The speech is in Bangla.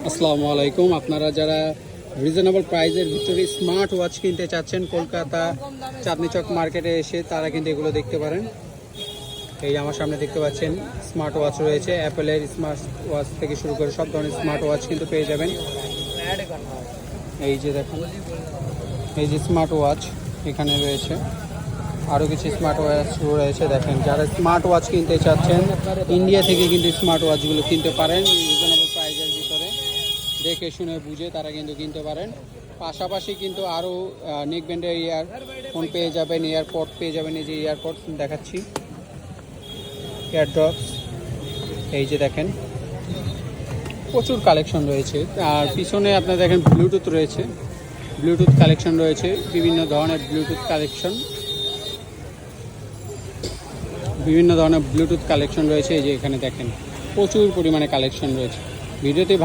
আসসালামু আলাইকুম। আপনারা যারা রিজনেবল প্রাইসের ভিতরে স্মার্ট ওয়াচ কিনতে চাচ্ছেন কলকাতা চাঁদনি চক মার্কেটে এসে তারা কিন্তু এগুলো দেখতে পারেন। এই আমার সামনে দেখতে পাচ্ছেন স্মার্ট ওয়াচ রয়েছে, অ্যাপেলের স্মার্ট ওয়াচ থেকে শুরু করে সব ধরনের স্মার্ট ওয়াচ কিন্তু পেয়ে যাবেন। এই যে দেখুন, এই যে স্মার্ট ওয়াচ এখানে রয়েছে, আরও কিছু স্মার্ট ওয়াচ রয়েছে। দেখেন, যারা স্মার্ট ওয়াচ কিনতে চাচ্ছেন ইন্ডিয়া থেকে কিন্তু স্মার্ট ওয়াচগুলো কিনতে পারেন রিজনেবল প্রাইসের ভিতরে, দেখে শুনে বুঝে তারা কিন্তু কিনতে পারেন। পাশাপাশি কিন্তু আরও নেক ব্যান্ডের ইয়ারফোন পেয়ে যাবেন, এয়ারপড পেয়ে যাবেন। এই যে এয়ারপড দেখাচ্ছি, এয়ারড্রপস, এই যে দেখেন প্রচুর কালেকশন রয়েছে। আর পিছনে আপনারা দেখেন ব্লুটুথ রয়েছে, ব্লুটুথ কালেকশন রয়েছে, বিভিন্ন ধরনের ব্লুটুথ কালেকশন রয়েছে। এই যে এখানে দেখেন প্রচুর পরিমাণে কালেকশন রয়েছে। ভিডিওতে